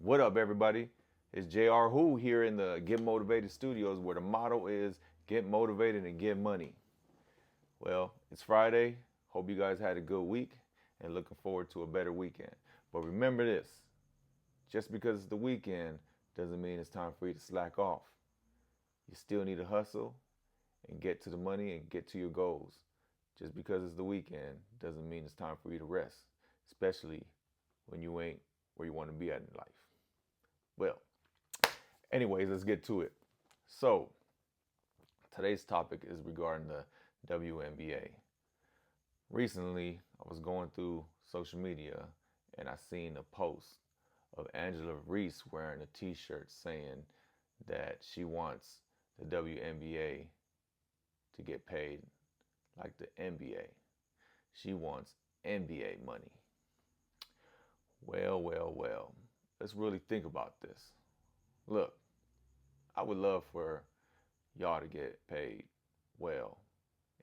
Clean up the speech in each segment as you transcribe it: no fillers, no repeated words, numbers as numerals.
What up, everybody? It's JR Who here in the Get Motivated Studios, where the motto is get motivated and get money. Well, it's Friday. Hope you guys had a good week and looking forward to a better weekend. But remember this, just because it's the weekend doesn't mean it's time for you to slack off. You still need to hustle and get to the money and get to your goals. Just because it's the weekend doesn't mean it's time for you to rest, especially when you ain't where you want to be at in life. Well, anyways, let's get to it. So, today's topic is regarding the WNBA. Recently, I was going through social media and I seen a post of Angela Reese wearing a t-shirt saying that she wants the WNBA to get paid like the NBA. She wants NBA money. Well. Let's really think about this. Look, I would love for y'all to get paid well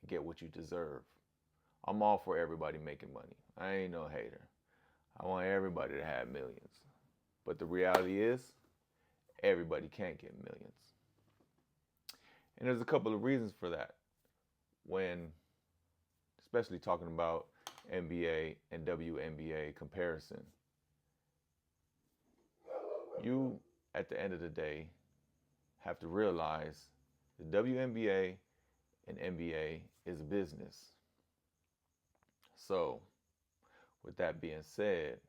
and get what you deserve. I'm all for everybody making money. I ain't no hater. I want everybody to have millions. But the reality is, everybody can't get millions. And there's a couple of reasons for that. When, especially talking about NBA and WNBA comparison, you, at the end of the day, have to realize the WNBA and NBA is a business. So, with that being said,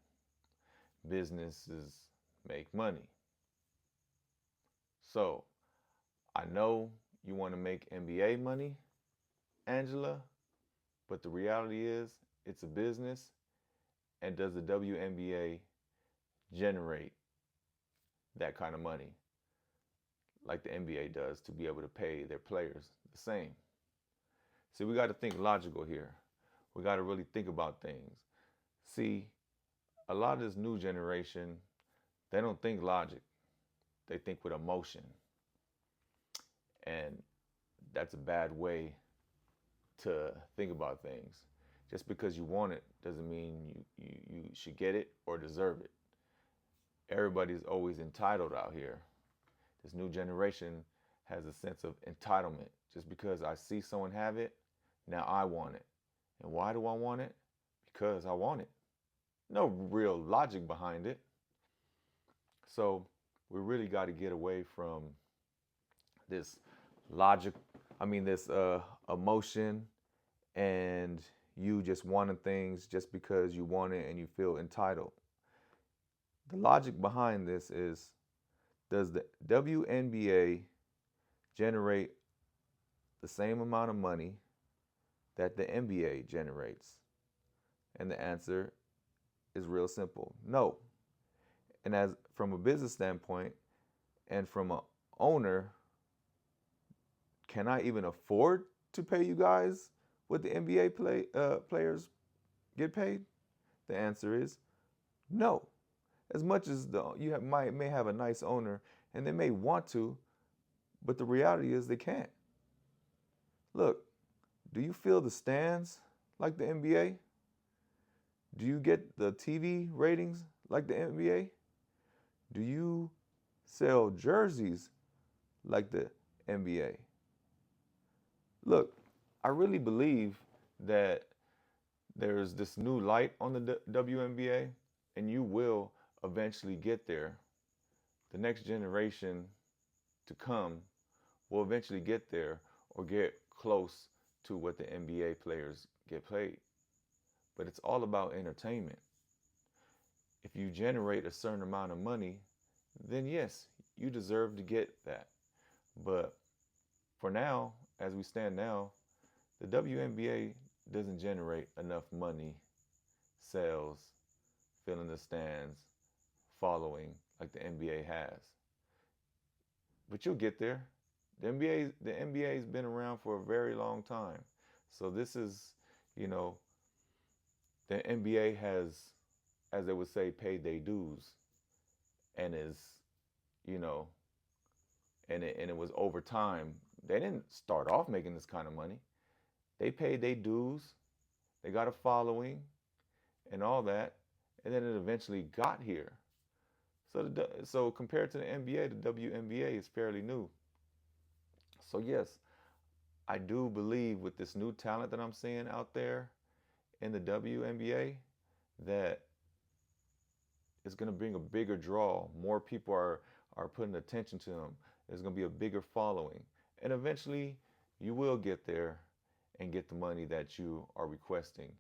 businesses make money. So, I know you want to make NBA money, Angela, but the reality is it's a business. And does the WNBA generate that kind of money like the NBA does to be able to pay their players the same? See, we got to think logical here. We got to really think about things. See, a lot of this new generation, they don't think logic. They think with emotion. And that's a bad way to think about things. Just because you want it doesn't mean you should get it or deserve it. Everybody's always entitled out here. This new generation has a sense of entitlement. Just because I see someone have it, now I want it. And why do I want it? Because I want it. No real logic behind it. So we really got to get away from this logic, this emotion and you just wanting things just because you want it and you feel entitled. The logic behind this is, does the WNBA generate the same amount of money that the NBA generates? And the answer is real simple. No. And as from a business standpoint and from an owner, can I even afford to pay you guys what the NBA players get paid? The answer is no. As much as may have a nice owner and they may want to, but the reality is they can't. Look, do you feel the stands like the NBA? Do you get the TV ratings like the NBA? Do you sell jerseys like the NBA? Look, I really believe that there's this new light on the WNBA, and you will eventually get there. The next generation to come will eventually get there or get close to what the NBA players get paid. But it's all about entertainment. If you generate a certain amount of money, then yes, you deserve to get that. But for now, as we stand now, the WNBA doesn't generate enough money, sales, filling the stands, following like the NBA has. But you'll get there. The NBA has been around for a very long time. So this is, the NBA has, as they would say, paid their dues and is, you know, and it was over time. They didn't start off making this kind of money. They paid their dues. They got a following and all that. And then it eventually got here. So compared to the NBA, the WNBA is fairly new. So yes, I do believe with this new talent that I'm seeing out there in the WNBA that it's going to bring a bigger draw. More people are putting attention to them. There's going to be a bigger following. And eventually you will get there and get the money that you are requesting.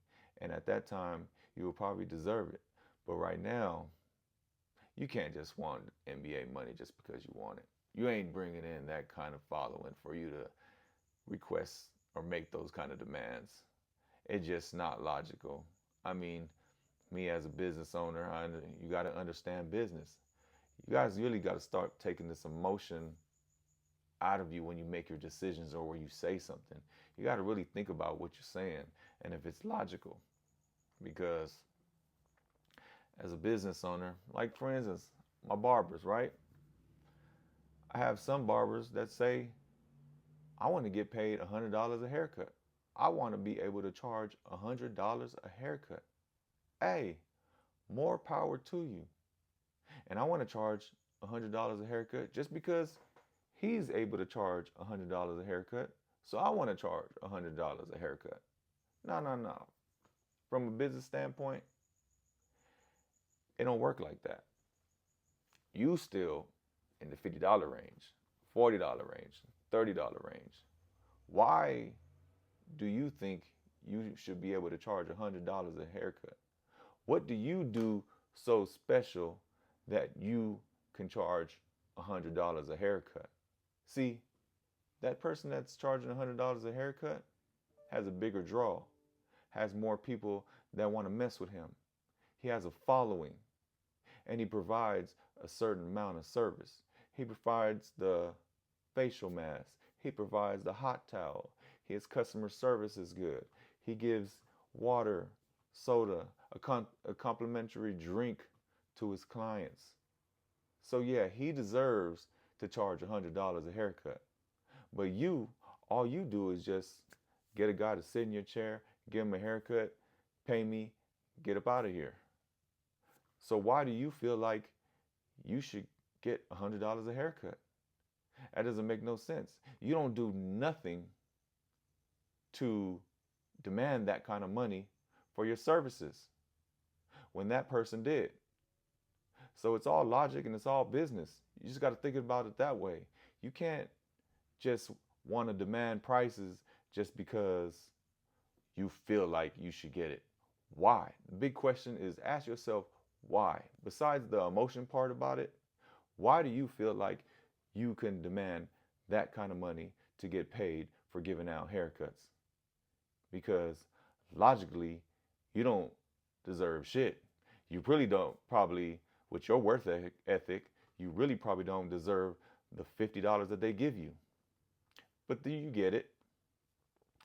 And at that time, you will probably deserve it. But right now, you can't just want NBA money just because you want it. You ain't bringing in that kind of following for you to request or make those kind of demands. It's just not logical. I mean, me as a business owner, you got to understand business. You guys really got to start taking this emotion out of you when you make your decisions or when you say something. You got to really think about what you're saying and if it's logical. Because as a business owner, like for instance, my barbers, right? I have some barbers that say, I want to get paid $100 a haircut. I want to be able to charge $100 a haircut. Hey, more power to you. And I want to charge $100 a haircut just because he's able to charge $100 a haircut. So I want to charge $100 a haircut. No, no, no. From a business standpoint, it don't work like that. You still in the $50 range, $40 range, $30 range. Why do you think you should be able to charge $100 a haircut? What do you do so special that you can charge $100 a haircut? See, that person that's charging $100 a haircut has a bigger draw, has more people that want to mess with him. He has a following, and he provides a certain amount of service. He provides the facial mask. He provides the hot towel. His customer service is good. He gives water, soda, a complimentary drink to his clients. So yeah, he deserves to charge $100 a haircut. But all you do is just get a guy to sit in your chair, give him a haircut, pay me, get up out of here. So why do you feel like you should get $100 a haircut? That doesn't make no sense. You don't do nothing to demand that kind of money for your services when that person did. So it's all logic and it's all business. You just got to think about it that way. You can't just want to demand prices just because you feel like you should get it. Why? The big question is ask yourself why. Besides the emotion part about it, why do you feel like you can demand that kind of money to get paid for giving out haircuts? Because logically, you don't deserve shit. You really don't, probably, with your worth ethic, you really probably don't deserve the $50 that they give you. But do you get it?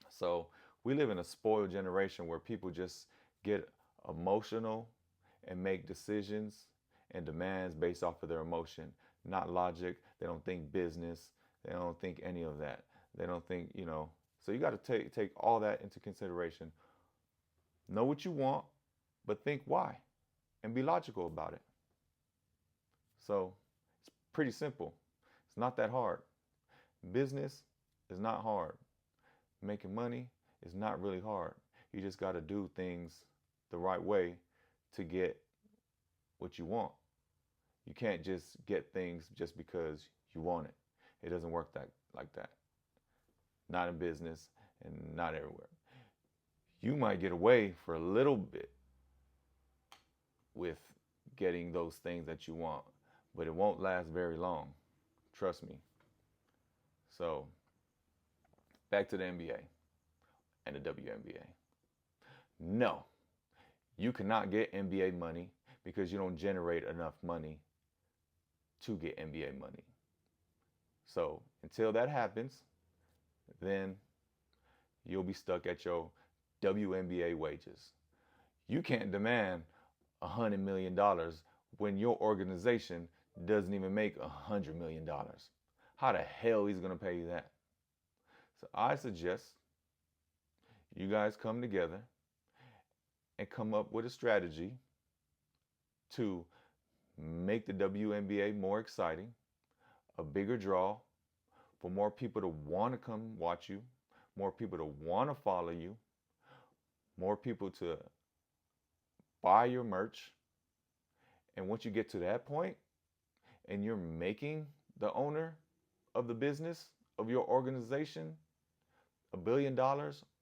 So we live in a spoiled generation where people just get emotional and make decisions and demands based off of their emotion, not logic. They don't think business. They don't think any of that. They don't think, so you got to take all that into consideration. Know what you want, but think why and be logical about it. So it's pretty simple. It's not that hard. Business is not hard. Making money is not really hard. You just got to do things the right way to get what you want. You can't just get things just because you want it. It doesn't work like that. Not in business and not everywhere. You might get away for a little bit with getting those things that you want, but it won't last very long. Trust me. So, back to the NBA and the WNBA. No, you cannot get NBA money because you don't generate enough money to get NBA money. So, until that happens, then you'll be stuck at your WNBA wages. You can't demand $100 million when your organization doesn't even make $100 million. How the hell he's going to pay you that? So I suggest you guys come together and come up with a strategy to make the WNBA more exciting, a bigger draw, for more people to want to come watch you, more people to want to follow you, more people to buy your merch. And once you get to that point and you're making the owner of the business of your organization $1 billion,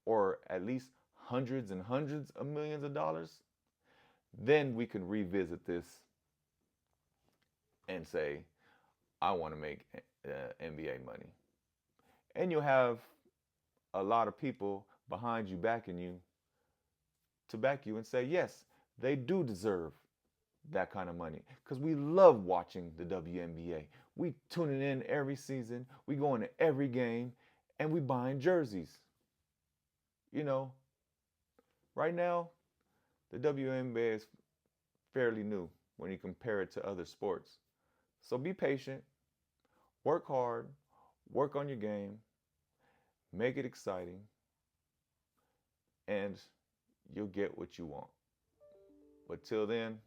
or at least hundreds and hundreds of millions of dollars, then we can revisit this and say, I want to make NBA money. And you'll have a lot of people behind you backing you to back you and say, yes, they do deserve that kind of money, because we love watching the WNBA. We tuning in every season, we going to every game, and we buying jerseys. You know, right now, the WNBA is fairly new when you compare it to other sports. So be patient, work hard, work on your game, make it exciting, and you'll get what you want. But till then,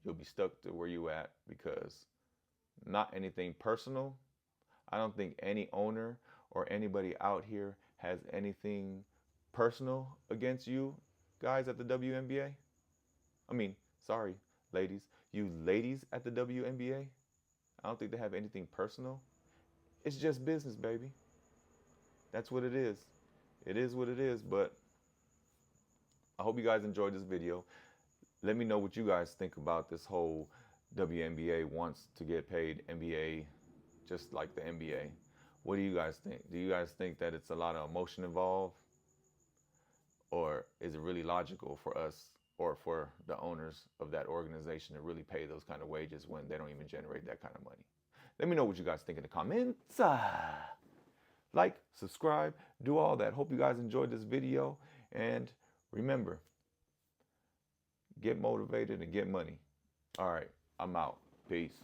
you'll be stuck to where you at, because not anything personal. I don't think any owner or anybody out here has anything personal against you guys at the WNBA. I mean, sorry, ladies. You ladies at the WNBA, I don't think they have anything personal. It's just business, baby. That's what it is. It is what it is, but I hope you guys enjoyed this video. Let me know what you guys think about this whole WNBA wants to get paid NBA just like the NBA. What do you guys think? Do you guys think that it's a lot of emotion involved? Or is it really logical for us or for the owners of that organization to really pay those kind of wages when they don't even generate that kind of money? Let me know what you guys think in the comments. Like, subscribe, do all that. Hope you guys enjoyed this video. And remember, get motivated and get money. All right, I'm out. Peace.